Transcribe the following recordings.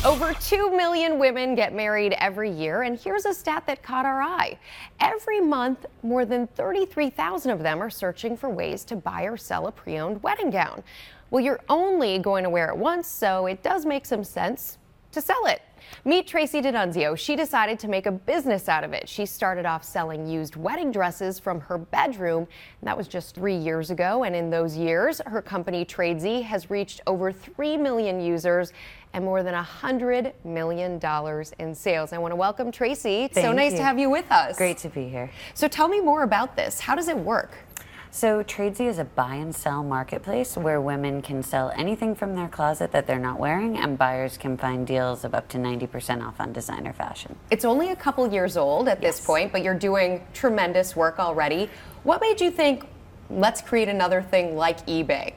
Over 2 million women get married every year, and here's a stat that caught our eye. Every month, more than 33,000 of them are searching for ways to buy or sell a pre-owned wedding gown. Well, you're only going to wear it once, so it does make some sense to sell it. Meet Tracy D'Annunzio. She decided to make a business out of it. She started off selling used wedding dresses from her bedroom, and that was just 3 years ago. And in those years, her company Tradesy has reached over 3 million users and more than $100 million in sales. I want to welcome Tracy. It's so nice to have you with us. Great to be here. So tell me more about this. How does it work? So Tradesy is a buy and sell marketplace where women can sell anything from their closet that they're not wearing, and buyers can find deals of up to 90% off on designer fashion. It's only a couple years old at this point, but you're doing tremendous work already. What made you think, let's create another thing like eBay?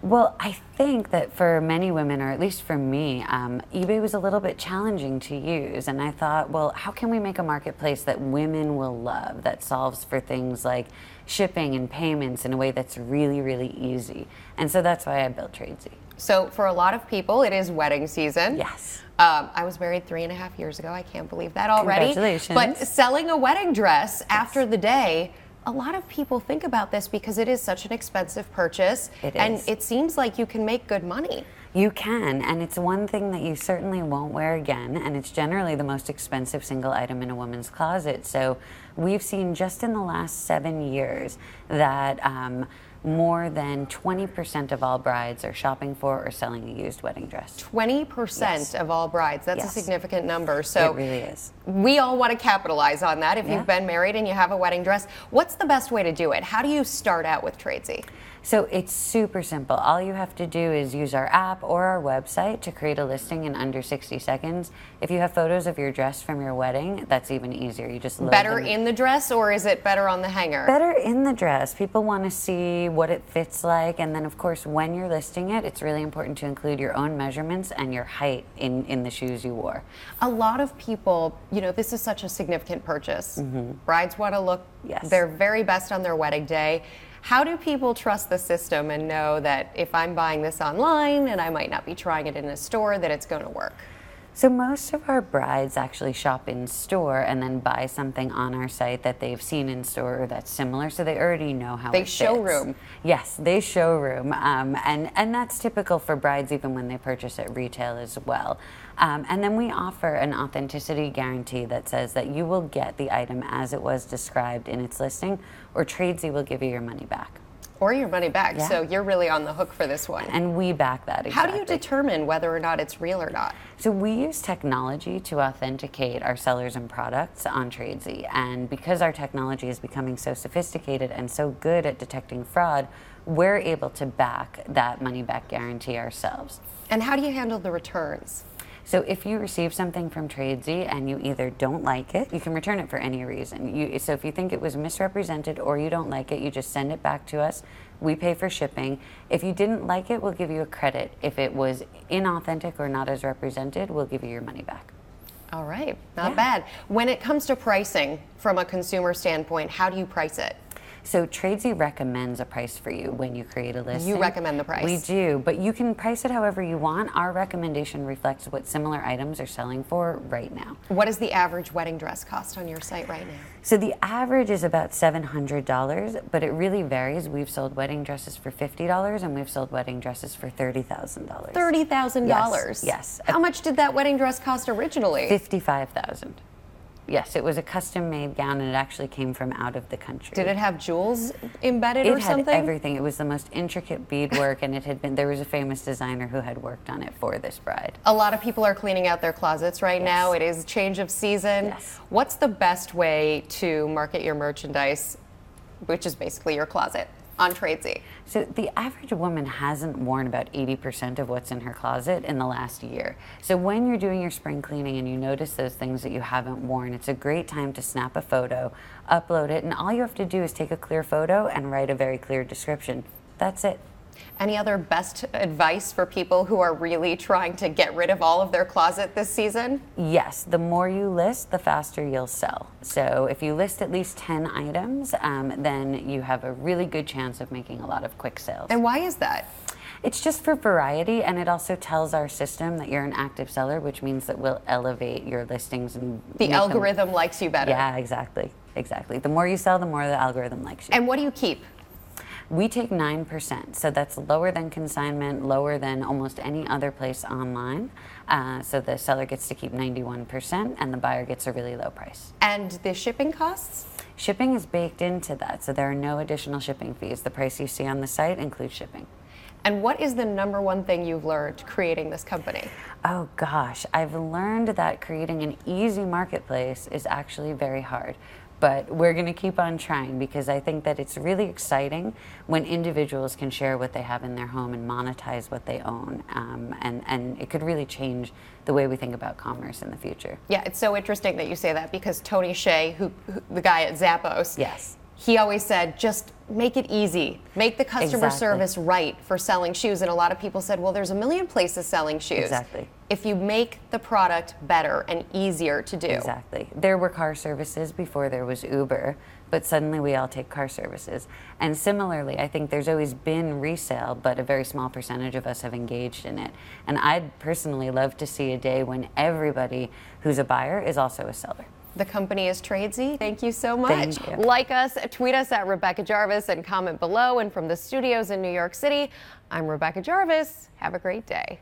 Well, I think that for many women, or at least for me, eBay was a little bit challenging to use. And I thought, well, how can we make a marketplace that women will love, that solves for things like shipping and payments in a way that's really, really easy? And so that's why I built Tradesy. So for a lot of people, it is wedding season. Yes. I was married 3.5 years ago. I can't believe that already. Congratulations. But selling a wedding dress after the day, a lot of people think about this because it is such an expensive purchase. It is. And it seems like you can make good money. You can, and it's one thing that you certainly won't wear again, and it's generally the most expensive single item in a woman's closet. So we've seen just in the last 7 years that more than 20% of all brides are shopping for or selling a used wedding dress. 20% Yes. of all brides. That's a significant number. So it really is. We all want to capitalize on that. If you've been married and you have a wedding dress, what's the best way to do it? How do you start out with Tradesy? So it's super simple. All you have to do is use our app or our website to create a listing in under 60 seconds. If you have photos of your dress from your wedding, that's even easier. You just load Better them in the dress, or is it better on the hanger? Better in the dress. People want to see what it fits like, and then of course when you're listing it, it's really important to include your own measurements and your height in the shoes you wore. A lot of people, you know, this is such a significant purchase. Brides want to look their very best on their wedding day. How do people trust the system and know that if I'm buying this online and I might not be trying it in a store, that it's going to work? So most of our brides actually shop in store and then buy something on our site that they've seen in store or that's similar, so they already know how it fits. They showroom. Yes, they showroom, and that's typical for brides even when they purchase at retail as well. And then we offer an authenticity guarantee that says that you will get the item as it was described in its listing, or Tradesy will give you your money back. Or your money back, so you're really on the hook for this one. And we back that, exactly. How do you determine whether or not it's real or not? So we use technology to authenticate our sellers and products on Tradesy, and because our technology is becoming so sophisticated and so good at detecting fraud, we're able to back that money back guarantee ourselves. And how do you handle the returns? So if you receive something from Tradesy and you either don't like it, you can return it for any reason. So if you think it was misrepresented or you don't like it, you just send it back to us. We pay for shipping. If you didn't like it, we'll give you a credit. If it was inauthentic or not as represented, we'll give you your money back. All right, not bad. When it comes to pricing, from a consumer standpoint, how do you price it? So Tradesy recommends a price for you when you create a listing. You recommend the price? We do, but you can price it however you want. Our recommendation reflects what similar items are selling for right now. What does the average wedding dress cost on your site right now? So the average is about $700, but it really varies. We've sold wedding dresses for $50 and we've sold wedding dresses for $30,000. $30,000? Yes. How much did that wedding dress cost originally? $55,000. Yes, it was a custom-made gown, and it actually came from out of the country. Did it have jewels embedded or something? It had everything. It was the most intricate beadwork, and there was a famous designer who had worked on it for this bride. A lot of people are cleaning out their closets right now. It is change of season. Yes. What's the best way to market your merchandise, which is basically your closet, on Tradesy? So the average woman hasn't worn about 80% of what's in her closet in the last year. So when you're doing your spring cleaning and you notice those things that you haven't worn, it's a great time to snap a photo, upload it, and all you have to do is take a clear photo and write a very clear description. That's it. Any other best advice for people who are really trying to get rid of all of their closet this season? Yes, the more you list, the faster you'll sell. So if you list at least 10 items, then you have a really good chance of making a lot of quick sales. And why is that? It's just for variety, and it also tells our system that you're an active seller, which means that we'll elevate your listings and the algorithm likes you better. Yeah, exactly. Exactly. The more you sell, the more the algorithm likes you. And what do you keep? We take 9%, so that's lower than consignment, lower than almost any other place online. So the seller gets to keep 91%, and the buyer gets a really low price. And the shipping costs? Shipping is baked into that, so there are no additional shipping fees. The price you see on the site includes shipping. And what is the number one thing you've learned creating this company? Oh gosh, I've learned that creating an easy marketplace is actually very hard. But we're going to keep on trying, because I think that it's really exciting when individuals can share what they have in their home and monetize what they own. And it could really change the way we think about commerce in the future. Yeah, it's so interesting that you say that, because Tony Hsieh, who the guy at Zappos, yes, he always said, just make it easy. Make the customer Exactly. service right for selling shoes. And a lot of people said, well, there's a million places selling shoes. Exactly. If you make the product better and easier to do. Exactly. There were car services before there was Uber, but suddenly we all take car services. And similarly, I think there's always been resale, but a very small percentage of us have engaged in it. And I'd personally love to see a day when everybody who's a buyer is also a seller. The company is Tradesy. Thank you so much. Thank you. Like us, tweet us at Rebecca Jarvis and comment below. And from the studios in New York City, I'm Rebecca Jarvis. Have a great day.